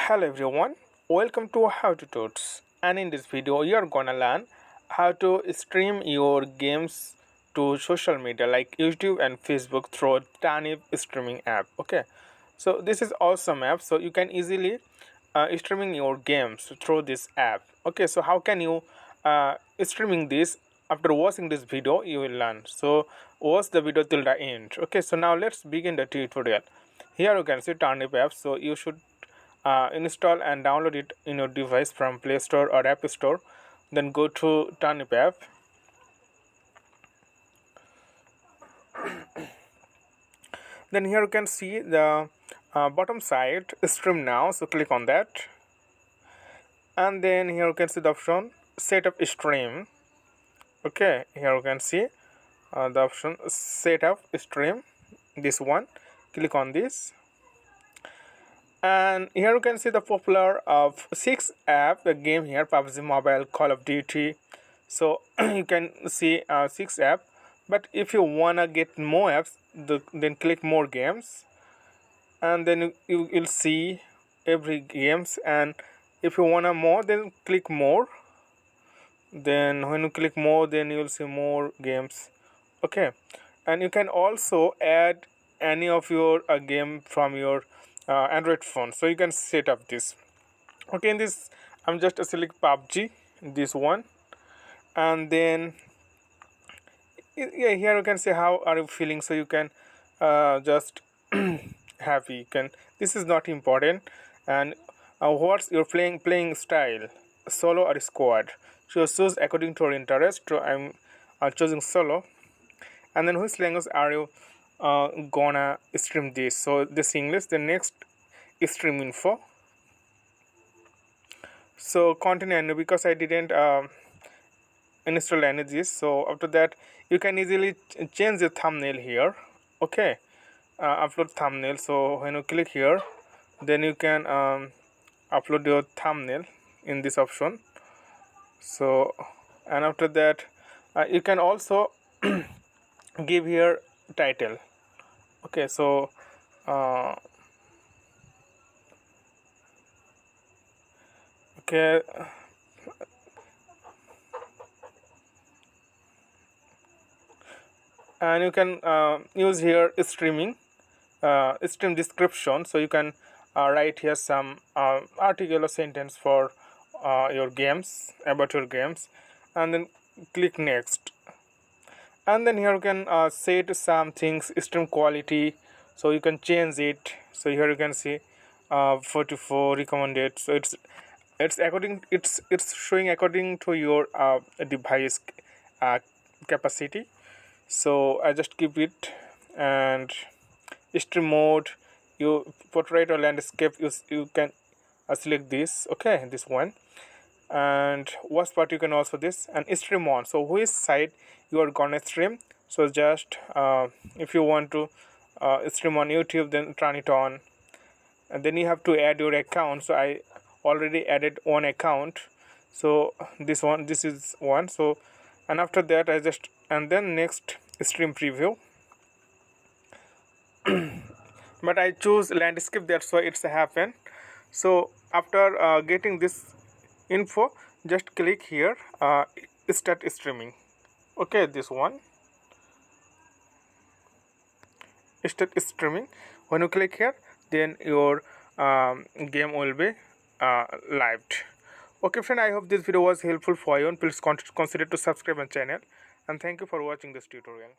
Hello everyone, welcome to How to Tuts, and in this video you are gonna learn how to stream your games to social media like YouTube and Facebook through Turnip Streaming app. Okay, so this is awesome app, so you can easily streaming your games through this app. Okay, so how can you streaming this? After watching this video you will learn, so watch the video till the end. Okay, so now let's begin the tutorial. Here you can see Turnip app, so you should install and download it in your device from Play Store or App Store. Then go to Turnip app. Then here you can see the bottom side stream now, so click on that, and then here you can see the option set up stream. Okay, here you can see the option set up stream, this one. Click on this, and here you can see the popular of 6 app the game here: PUBG Mobile, Call of Duty. So you can see 6 app, but if you wanna get more apps, then click more games, and then you will see every games. And if you wanna more, then click more. Then when you click more, then you will see more games. Okay, and you can also add any of your game from your Android phone, so you can set up this. Okay, in this I'm just select PUBG, this one, and then yeah, here you can say how are you feeling, so you can just happy. You can, this is not important. And what's your playing style, solo or squad? So choose according to your interest. So I'm choosing solo. And then which language are you gonna stream this? So this English. The next stream info. So continue, and because I didn't install any of this, so after that you can easily change the thumbnail here. Okay, upload thumbnail. So when you click here, then you can upload your thumbnail in this option. So, and after that you can also give here title. Okay, so okay, and you can use here streaming stream description. So you can write here some article or sentence for your games, about your games, and then click next. And then here you can set some things, stream quality, so you can change it. So here you can see 44 recommended. So it's according, it's showing according to your device capacity. So I just keep it. And stream mode, you portrait or landscape, you can select this. Okay, this one. And watch part, you can also this, and stream on, so which side you are gonna stream. So just if you want to stream on YouTube, then turn it on, and then you have to add your account. So I already added one account, so this is one. So, and after that I just, and then next stream preview. But I choose landscape, that's why it's happen. So after getting this info, just click here start streaming. Okay, this one, start streaming. When you click here, then your game will be live. Okay friend, I hope this video was helpful for you, and please consider to subscribe my channel, and thank you for watching this tutorial.